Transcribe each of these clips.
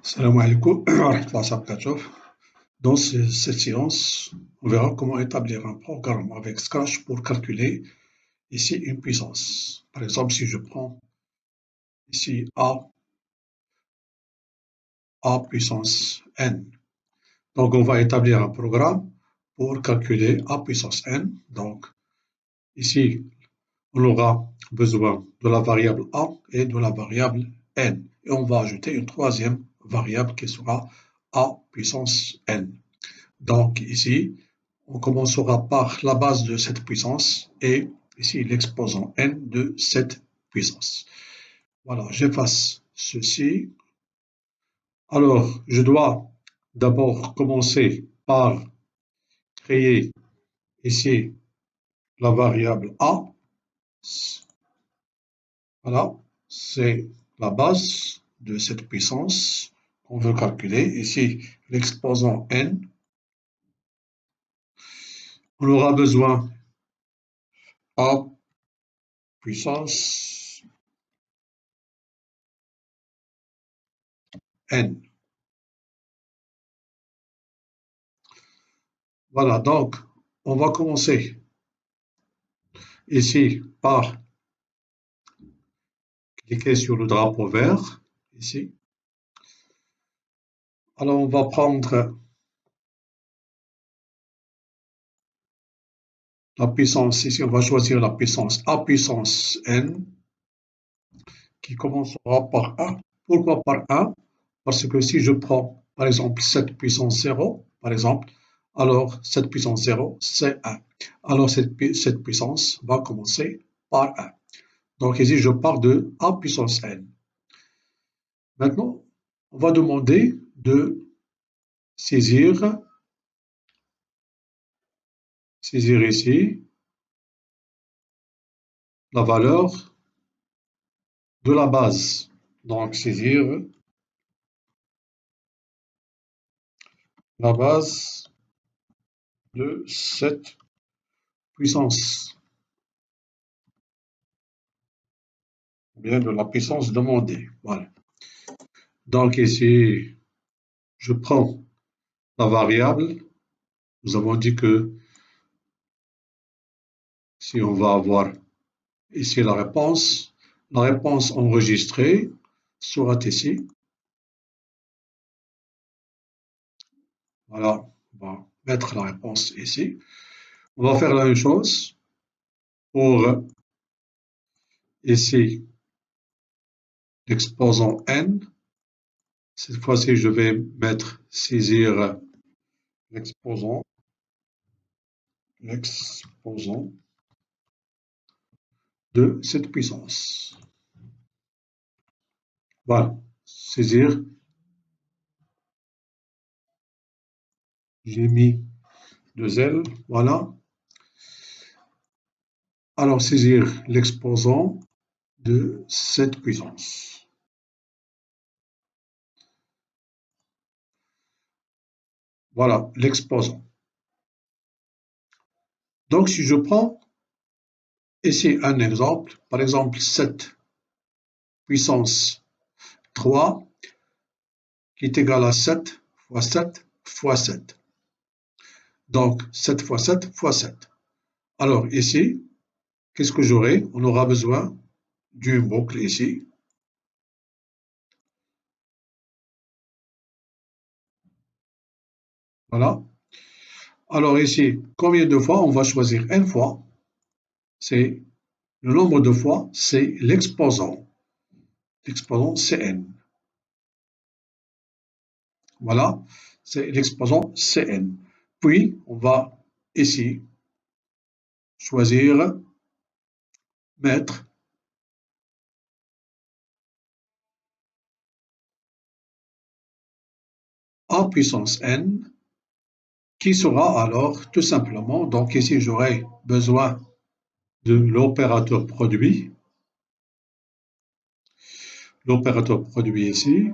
Salam alaikum wa rahmatullahi wa barakatuh. Dans cette séance, on verra comment établir un programme avec Scratch pour calculer ici une puissance. Par exemple, si je prends ici A puissance n. Donc, on va établir un programme pour calculer A puissance n. Donc, ici, on aura besoin de la variable A et de la variable n. Et on va ajouter une troisième variable qui sera A puissance n. Donc ici, on commencera par la base de cette puissance et ici l'exposant n de cette puissance. Voilà, j'efface ceci. Alors, je dois d'abord commencer par créer ici la variable a. Voilà, c'est la base de cette puissance qu'on veut calculer. Ici, l'exposant n. On aura besoin a puissance n. Voilà, donc on va commencer ici par cliquer sur le drapeau vert, ici. Alors on va prendre la puissance, ici on va choisir la puissance A puissance n, qui commencera par 1. Pourquoi par 1? Parce que si je prends par exemple 7 puissance 0, par exemple, alors 7 puissance 0, c'est 1. Alors cette puissance va commencer par 1. Donc ici je pars de A puissance n. Maintenant, on va demander de saisir ici la valeur de la base. Donc, saisir la base de cette puissance, ou bien de la puissance demandée. Voilà. Donc, ici, je prends la variable. Nous avons dit que si on va avoir ici la réponse enregistrée sera ici. Voilà, on va mettre la réponse ici. On va faire la même chose pour ici l'exposant n. Cette fois-ci, je vais mettre saisir l'exposant de cette puissance. Voilà, saisir. J'ai mis 2 L, voilà. Alors, saisir l'exposant de cette puissance. Voilà, l'exposant. Donc, si je prends ici un exemple, par exemple 7 puissance 3 qui est égal à 7 fois 7 fois 7. Donc, 7 fois 7 fois 7. Alors, ici, qu'est-ce que j'aurai? On aura besoin d'une boucle ici. Voilà. Alors ici, combien de fois? On va choisir n fois. C'est le nombre de fois, c'est l'exposant. L'exposant, c'est n. Voilà, c'est l'exposant, c'est n. Puis, on va ici choisir, mettre A puissance n, qui sera alors tout simplement, donc ici j'aurai besoin de l'opérateur produit. L'opérateur produit ici,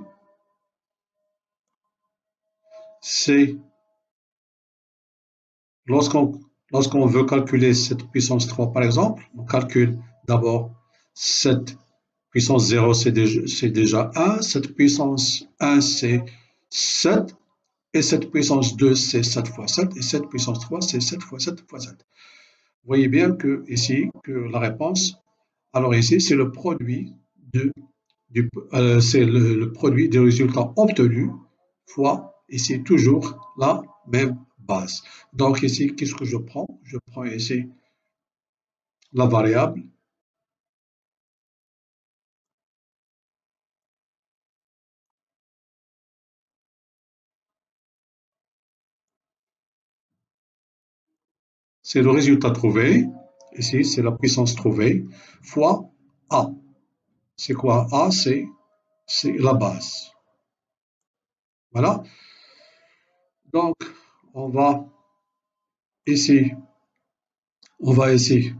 c'est lorsqu'on veut calculer cette puissance 3 par exemple, on calcule d'abord cette Puissance 0, c'est déjà 1. Cette puissance 1, c'est 7. Et cette puissance 2, c'est 7 fois 7. Et cette puissance 3, c'est 7 fois 7 fois 7. Vous voyez bien que ici, que la réponse, alors ici, c'est le produit c'est le produit des résultats obtenus fois ici toujours la même base. Donc ici, qu'est-ce que je prends? Je prends ici la variable. C'est le résultat trouvé. Ici, c'est la puissance trouvée fois A. C'est quoi A? C'est la base. Voilà. Donc, on va ici, on va ici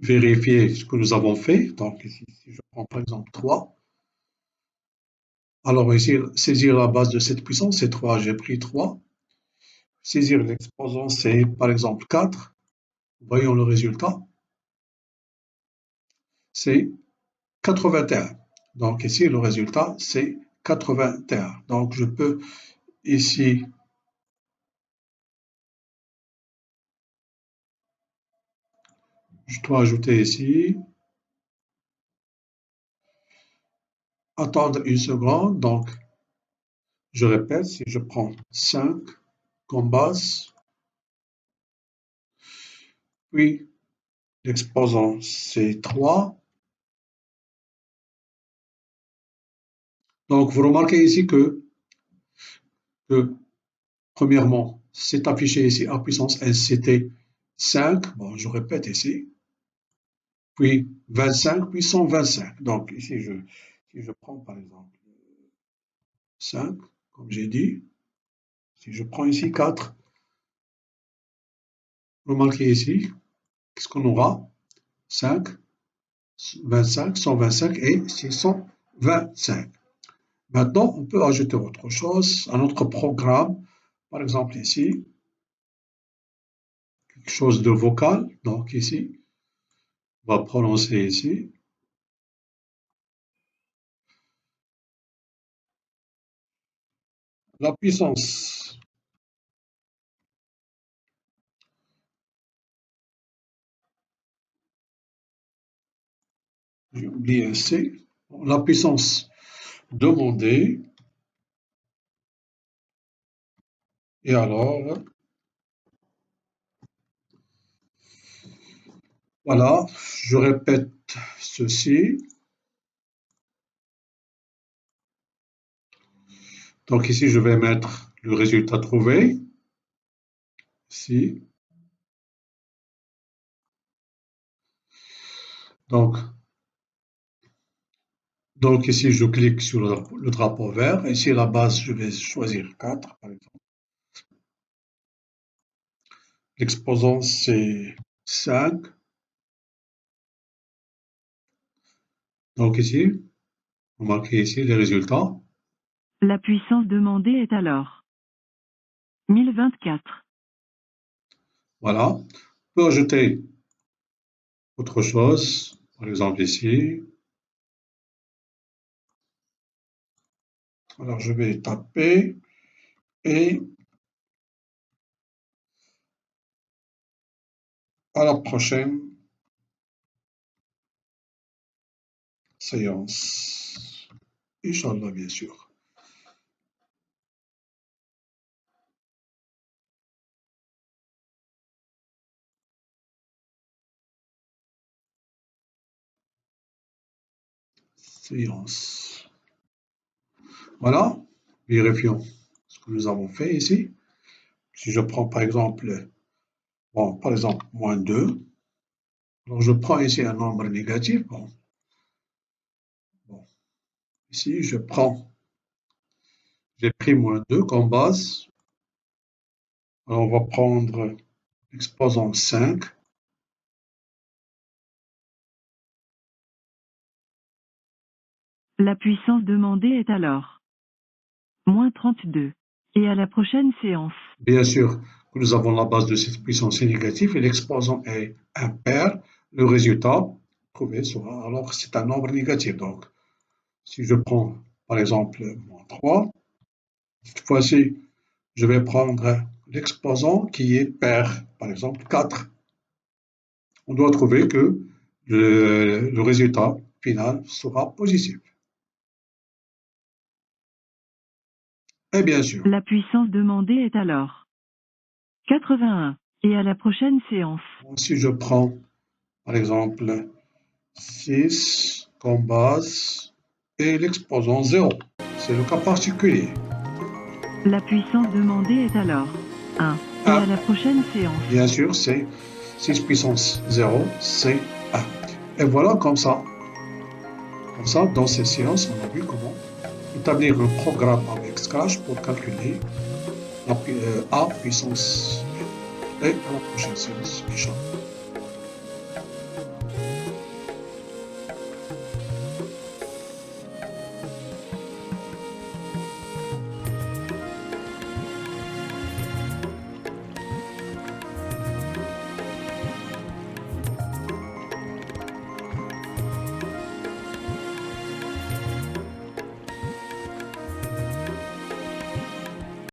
vérifier ce que nous avons fait. Donc ici, si je prends par exemple 3, alors ici, saisir la base de cette puissance, c'est 3, j'ai pris 3. Saisir l'exposant, c'est par exemple 4. Voyons le résultat, c'est 81. Donc ici, le résultat, c'est 81. Donc je peux ici je dois ajouter ici, attendre une seconde. Donc je répète, si je prends 5 comme base, puis l'exposant c'est 3. Donc vous remarquez ici que premièrement, c'est affiché ici à puissance n, c'était 5. Bon, je répète ici, puis 25, puis 125. Donc ici, si je prends par exemple 5, comme j'ai dit, si je prends ici 4, remarquez ici, qu'est-ce qu'on aura? 5, 25, 125 et 625. Maintenant, on peut ajouter autre chose, un autre programme, par exemple ici, quelque chose de vocal. Donc ici, on va prononcer ici. La puissance. J'ai oublié un C. La puissance demandée. Et alors, voilà, je répète ceci. Donc ici, je vais mettre le résultat trouvé. Ici. Donc ici, je clique sur le drapeau vert. Ici, la base, je vais choisir 4, par exemple. L'exposant, c'est 5. Donc ici, vous marquez ici les résultats. La puissance demandée est alors 1024. Voilà. On peut ajouter autre chose. Par exemple ici. Alors je vais taper et à la prochaine séance. Inch'Allah, bien sûr. Séance. Voilà. Vérifions ce que nous avons fait ici. Si je prends par exemple, bon, par exemple, moins 2. Alors je prends ici un nombre négatif. Bon, ici je prends, j'ai pris moins 2 comme base. Alors on va prendre l'exposant 5. La puissance demandée est alors moins 32. Et à la prochaine séance. Bien sûr que nous avons la base de cette puissance négative et l'exposant est impair. Le résultat trouver soit, alors c'est un nombre négatif. Donc, si je prends par exemple moins 3, cette fois-ci, je vais prendre l'exposant qui est pair, par exemple 4. On doit trouver que le résultat final sera positif. Et bien sûr, La puissance demandée est alors 81. Et à la prochaine séance. si je prends par exemple 6 comme base et l'exposant 0, c'est le cas particulier. La puissance demandée est alors 1. Et à la prochaine séance. Bien sûr, c'est 6 puissance 0, c'est 1. Et voilà comme ça, dans ces séances, on a vu comment établir un programme avec Scratch pour calculer A puissance n. Et à la prochaine séance, Inch'Allah.